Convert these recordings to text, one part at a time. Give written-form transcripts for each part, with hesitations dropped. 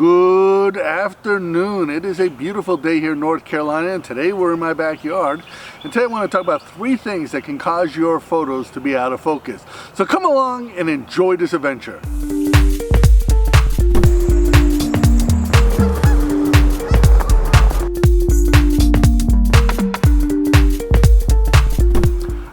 Good afternoon. It is a beautiful day here in North Carolina, and today we're in my backyard. And today I want to talk about 3 things that can cause your photos to be out of focus. So come along and enjoy this adventure.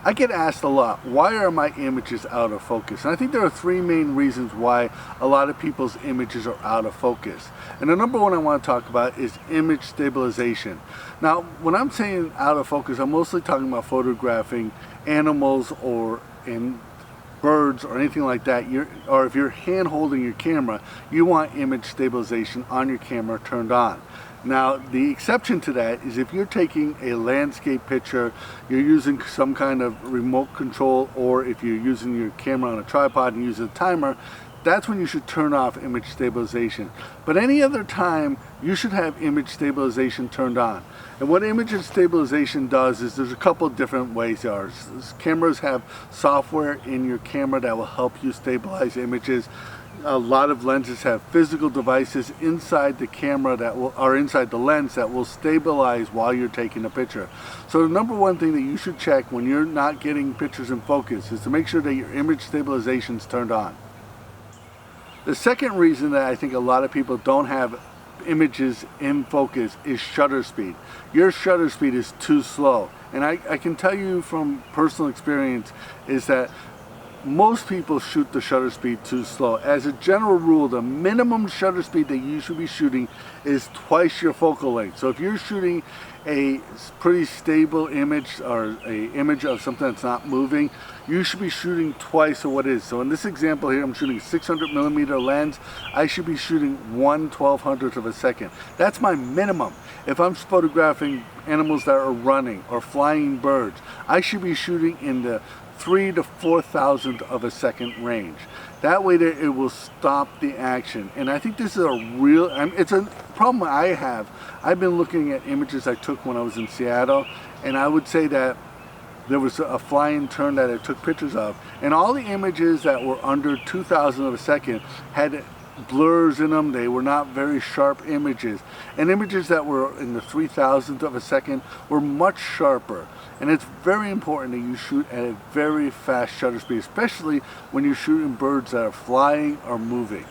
I get asked a lot, why are my images out of focus? And I think there are 3 main reasons why a lot of people's images are out of focus. And the number one I want to talk about is image stabilization. Now, when I'm saying out of focus, I'm mostly talking about photographing animals or in birds or anything like that. Or if you're hand holding your camera, you want image stabilization on your camera turned on. Now, the exception to that is if you're taking a landscape picture, you're using some kind of remote control, or if you're using your camera on a tripod and use a timer, that's when you should turn off image stabilization. But any other time, you should have image stabilization turned on. And what image stabilization does is there's a couple different ways there are. Cameras have software in your camera that will help you stabilize images. A lot of lenses have physical devices inside the camera or inside the lens that will stabilize while you're taking a picture. So the number one thing that you should check when you're not getting pictures in focus is to make sure that your image stabilization is turned on. The second reason that I think a lot of people don't have images in focus is shutter speed. Your shutter speed is too slow. And I can tell you from personal experience is that most people shoot the shutter speed too slow. As a general rule, the minimum shutter speed that you should be shooting is twice your focal length. So if you're shooting a pretty stable image or an image of something that's not moving, you should be shooting twice of what it is. So in this example here, I'm shooting 600mm lens. I should be shooting 1/1200th of a second. That's my minimum. If I'm photographing animals that are running or flying birds, I should be shooting in the 3 to 4,000th of a second range. That way it will stop the action. And I think this is it's a problem I have. I've been looking at images I took when I was in Seattle, and I would say that there was a flying turn that I took pictures of, and all the images that were under 2,000 of a second had blurs in them. They were not very sharp images, and images that were in the 3,000th of a second were much sharper. And it's very important that you shoot at a very fast shutter speed, especially when you're shooting birds that are flying or moving.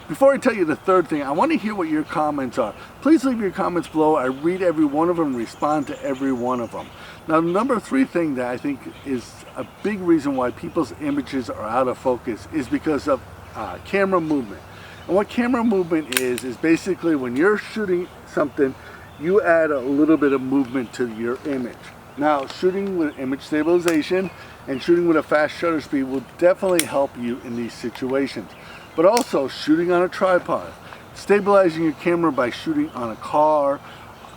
Before I tell you the third thing, I want to hear what your comments are. Please leave your comments below. I read every one of them, respond to every one of them. Now, the number 3 thing that I think is a big reason why people's images are out of focus is because of camera movement. And what camera movement is basically when you're shooting something, you add a little bit of movement to your image. Now, shooting with image stabilization and shooting with a fast shutter speed will definitely help you in these situations. But also shooting on a tripod, stabilizing your camera by shooting on a car,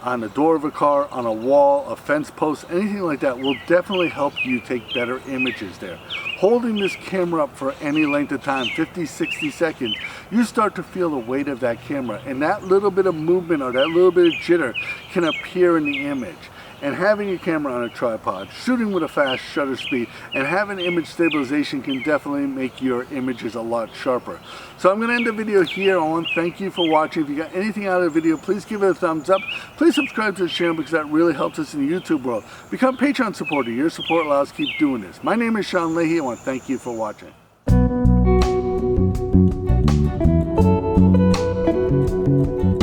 on the door of a car, on a wall, a fence post, anything like that will definitely help you take better images there. Holding this camera up for any length of time, 50, 60 seconds, you start to feel the weight of that camera, and that little bit of movement or that little bit of jitter can appear in the image. And having your camera on a tripod, shooting with a fast shutter speed, and having image stabilization can definitely make your images a lot sharper. So I'm going to end the video here. I want to thank you for watching. If you got anything out of the video, please give it a thumbs up. Please subscribe to the channel because that really helps us in the YouTube world. Become a Patreon supporter. Your support allows us to keep doing this. My name is Leahy. I want to thank you for watching.